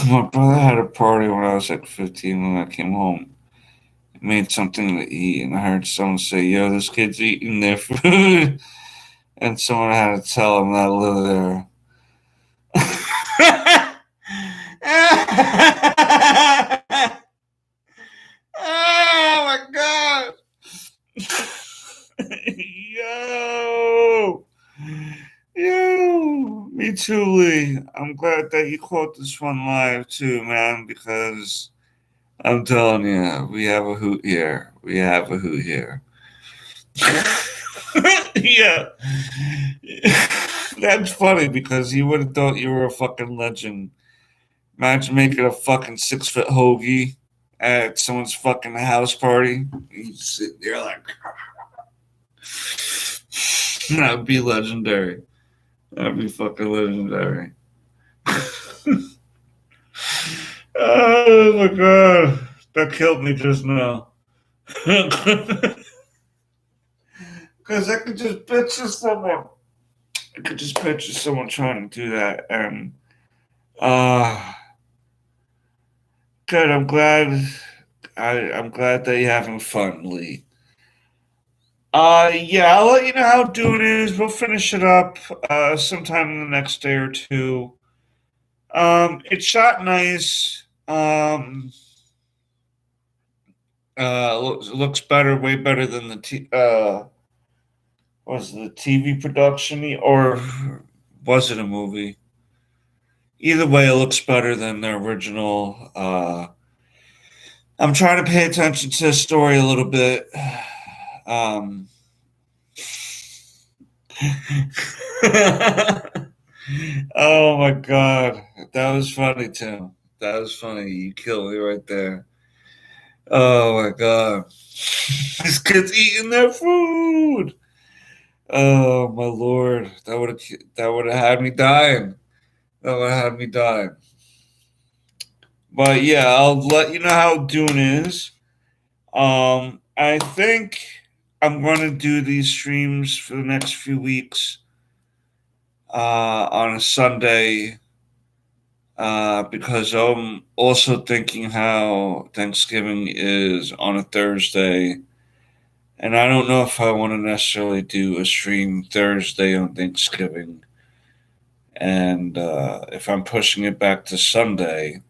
My brother had a party when I was like 15 when I came home. He made something to eat, and I heard someone say, "Yo, this kid's eating their food," and someone had to tell him not to live there. Me too, Lee. I'm glad that you caught this one live too, man, because I'm telling you, we have a hoot here. We have a hoot here. Yeah. That's funny because you would have thought you were a fucking legend. Imagine making a fucking 6 foot hoagie at someone's fucking house party. You sit there like, that would be legendary. That'd be fucking legendary. Oh my god. That killed me just now. Because I could just picture someone. I could just picture someone trying to do that. And, uh, good. I'm glad. I'm glad that you're having fun, Lee. Yeah, I'll let you know how Dune is. We'll finish it up sometime in the next day or two. It's shot nice. Looks better, way better than was it the TV production or was it a movie? Either way, it looks better than the original. I'm trying to pay attention to the story a little bit. Um, oh my god, that was funny, Tim. That was funny. You killed me right there. Oh my god, this kid's eating their food. Oh my lord, that would have had me dying. That would have had me dying. But yeah, I'll let you know how Dune is. I think I'm going to do these streams for the next few weeks on a Sunday because I'm also thinking how Thanksgiving is on a Thursday. And I don't know if I want to necessarily do a stream Thursday on Thanksgiving. And if I'm pushing it back to Sunday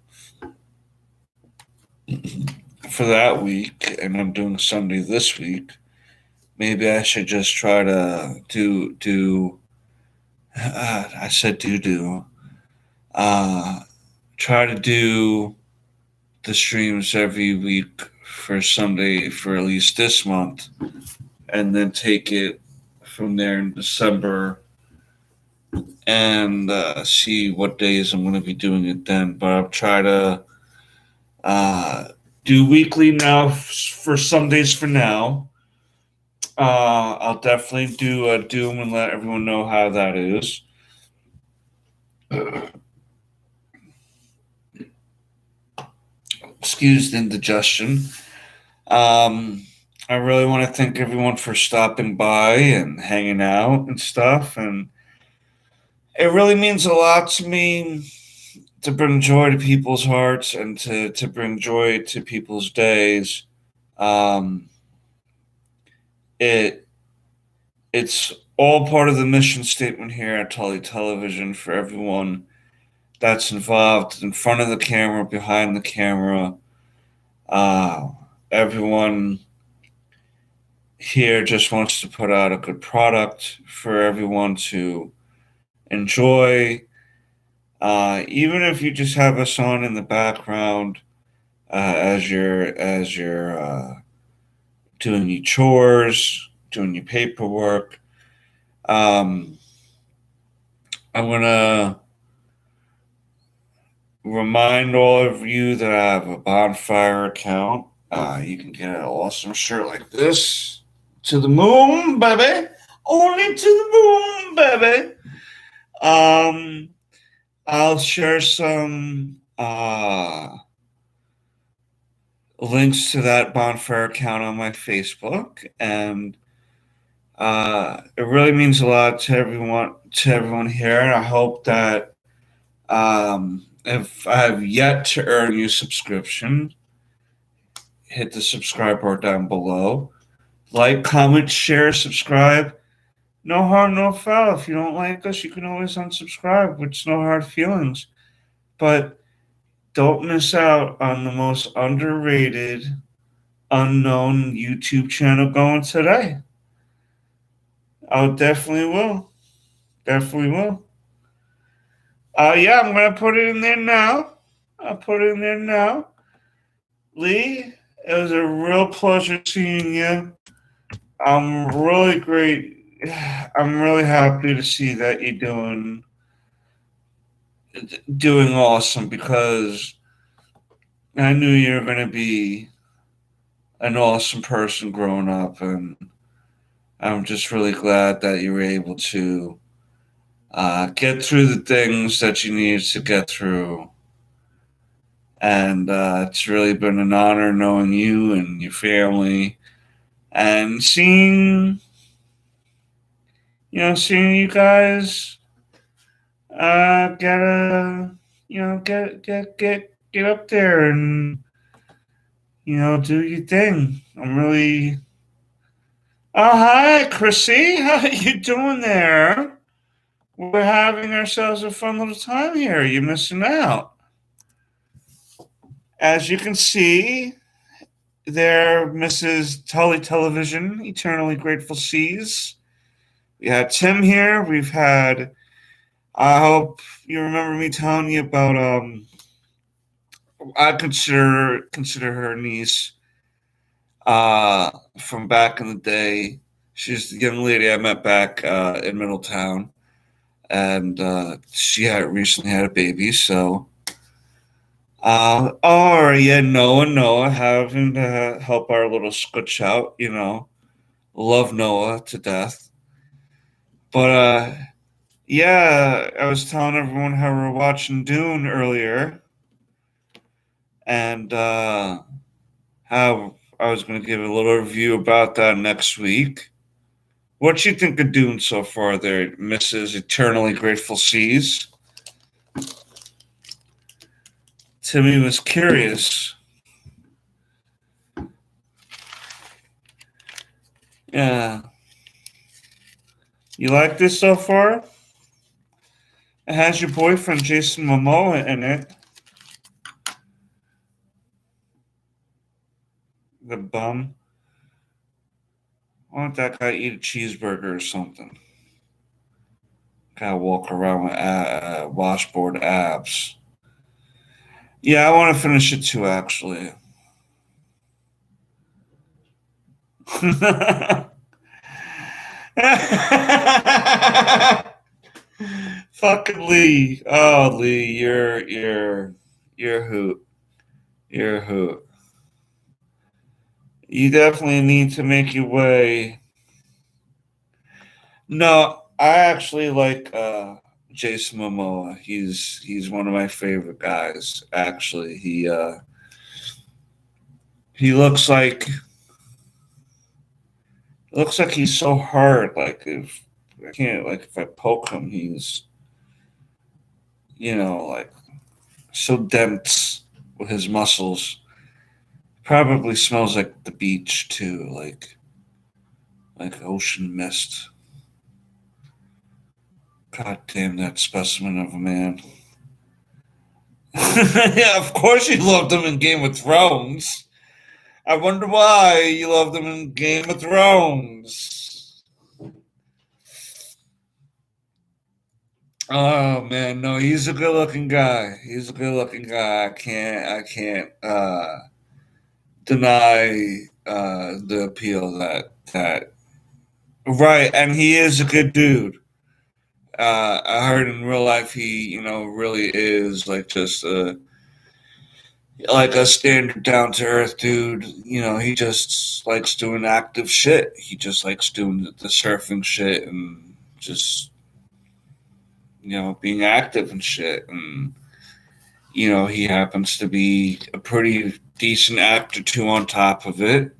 for that week, and I'm doing Sunday this week, maybe I should just try to do. I said do. Uh, Try to do the streams every week for Sunday for at least this month, and then take it from there in December and see what days I'm going to be doing it then. But I'll try to uh, do weekly now for Sundays for now. I'll definitely do a Doom and let everyone know how that is. Excuse the indigestion. I really want to thank everyone for stopping by and hanging out and stuff. And it really means a lot to me to bring joy to people's hearts and to bring joy to people's days. Um, it it's all part of the mission statement here at Tully Television for everyone that's involved in front of the camera, behind the camera. Uh, Everyone here just wants to put out a good product for everyone to enjoy. Even if you just have us on in the background as you're doing your chores, doing your paperwork. Um, I'm gonna remind all of you that I have a bonfire account. You can get an awesome shirt like this. To the moon, baby. Only to the moon, baby. Um, I'll share some links to that bonfire account on my Facebook, and it really means a lot to everyone here. And I hope that if I have yet to earn you subscription, hit the subscribe bar down below. Like, comment, share, subscribe. No harm, no foul. If you don't like us, you can always unsubscribe, which no hard feelings. But don't miss out on the most underrated, unknown YouTube channel going today. I definitely will. Definitely will. Yeah, I'm gonna put it in there now. I'll put it in there now. Lee, it was a real pleasure seeing you. I'm really great. I'm really happy to see that you're doing awesome because I knew you were gonna be an awesome person growing up, and I'm just really glad that you were able to get through the things that you needed to get through. And it's really been an honor knowing you and your family and seeing you guys get get up there and do your thing. I'm really. Oh, hi, Chrissy. How you doing there? We're having ourselves a fun little time here. You're missing out. As you can see, there, Mrs. Tully Television, Eternally Grateful Seas. We had Tim here. We've had. I hope you remember me telling you about. I consider her niece. From back in the day. She's the young lady I met back in Middletown, and she had recently had a baby. So, oh yeah, Noah having to help our little scutch out. Love Noah to death. But yeah, I was telling everyone how we were watching Dune earlier, and how I was going to give a little review about that next week. What you think of Dune so far, there, Mrs. Eternally Grateful Seas? Timmy was curious. Yeah, you like this so far? It has your boyfriend Jason Momoa in it. The bum. Why don't that guy eat a cheeseburger or something? Gotta walk around with washboard abs. Yeah, I want to finish it too, actually. Fucking Lee. Oh, Lee, you're a hoot. You're a hoot. You definitely need to make your way. No, I actually like Jason Momoa. He's one of my favorite guys. Actually, he looks like he's so hard. Like if I can't like if I poke him, he's like so dense with his muscles. Probably smells like the beach too, like ocean mist. God damn that specimen of a man. Yeah, of course you loved him in Game of Thrones. I wonder why you loved him in Game of Thrones. Oh man, no, he's a good looking guy. He's a good looking guy. I can't deny the appeal that right, and he is a good dude. I heard in real life he, really is like a standard down to earth dude. He just likes doing active shit. He just likes doing the surfing shit and just being active and shit. And he happens to be a pretty decent actor too. On top of it,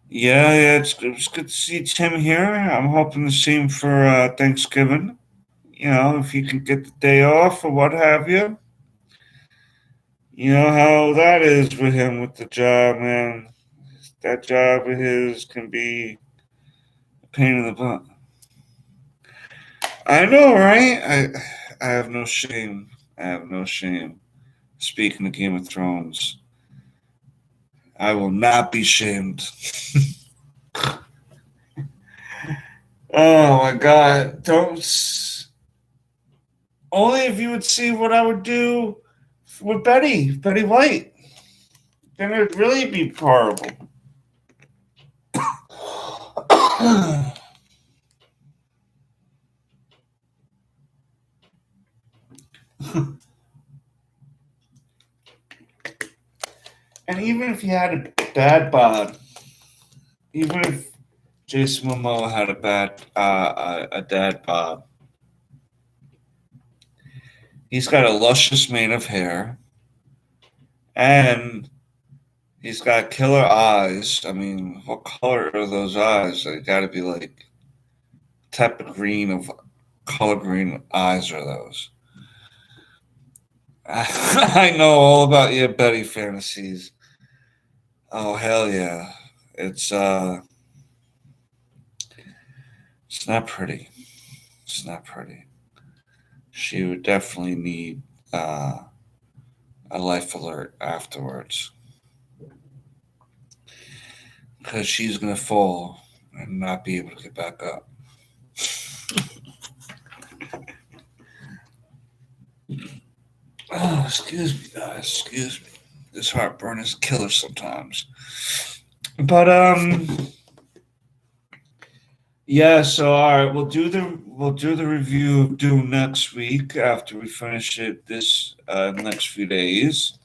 yeah, it's good to see Tim here. I'm hoping the same for Thanksgiving. If you can get the day off or what have you. You know how that is with him with the job, man. That job of his can be a pain in the butt. I know, right? I have no shame. I have no shame. Speaking of Game of Thrones, I will not be shamed. Oh my god! Don't. Only if you would see what I would do with Betty White. Then it'd really be horrible. And even if he had a bad bod, even if Jason Momoa had a dad bod, he's got a luscious mane of hair, and he's got killer eyes. I mean, what color are those eyes? They got to be like type of green of color green eyes are those? I know all about your Betty fantasies. Oh hell yeah! It's uh, it's not pretty. It's not pretty. She would definitely need uh, a life alert afterwards because she's gonna fall and not be able to get back up. Oh, excuse me, guys. Excuse me. This heartburn is a killer sometimes. But yeah. So all right, we'll do the review of Doom next week after we finish it this next few days.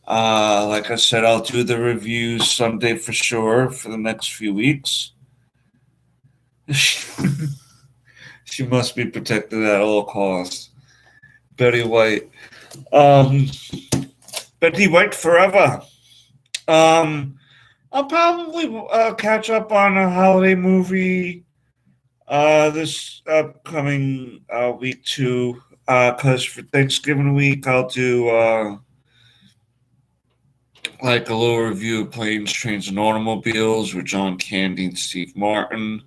Like I said, I'll do the review Sunday for sure for the next few weeks. She must be protected at all costs. Betty White. Um, Betty White forever. Um, I'll probably catch up on a holiday movie this upcoming week too. Because for Thanksgiving week, I'll do like a little review of Planes, Trains, and Automobiles with John Candy and Steve Martin.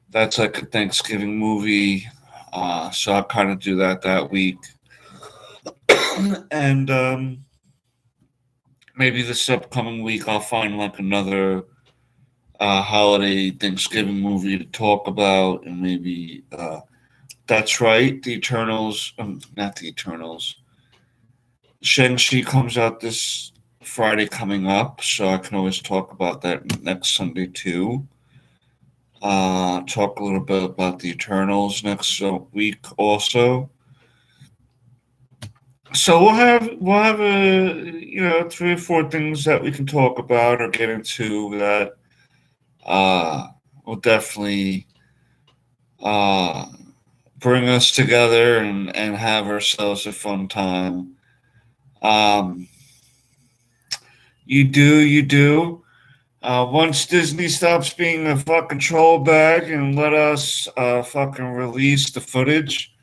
That's like a Thanksgiving movie. So I'll kind of do that week. And maybe this upcoming week I'll find like another holiday Thanksgiving movie to talk about, and maybe that's right, the Eternals, not the Eternals. Shang-Chi comes out this Friday coming up, so I can always talk about that next Sunday too. Talk a little bit about the Eternals next week also. So we'll have three or four things that we can talk about or get into that will definitely uh, bring us together and have ourselves a fun time. Um, you do. Once Disney stops being a fucking troll bag and let us fucking release the footage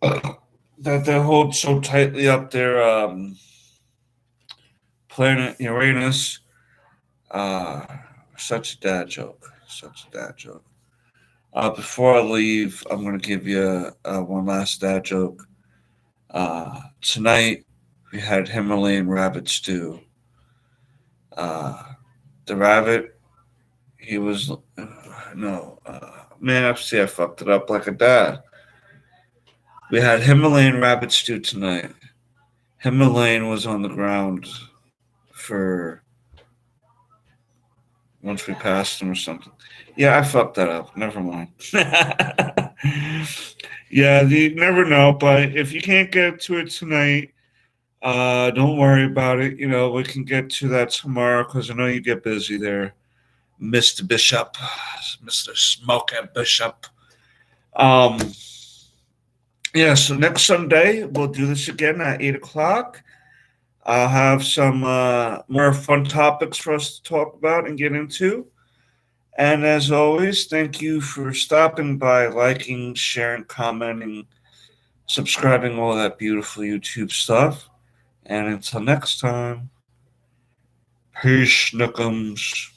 that they hold so tightly up their planet Uranus. Uh, Such a dad joke. Such a dad joke. Before I leave, I'm going to give you one last dad joke. Tonight, we had Himalayan rabbit stew. Uh, the rabbit, he was. No. Man, I fucked it up like a dad. We had Himalayan rabbit stew tonight. Himalayan was on the ground for once we passed him or something. Yeah, I fucked that up. Never mind. Yeah, you never know. But if you can't get to it tonight, don't worry about it. We can get to that tomorrow because I know you get busy there, Mr. Bishop, Mr. Smoker Bishop. Um, yeah, so next Sunday we'll do this again at 8 o'clock. I'll have some more fun topics for us to talk about and get into. And as always, thank you for stopping by, liking, sharing, commenting, subscribing, all that beautiful YouTube stuff. And until next time, peace, Nookums.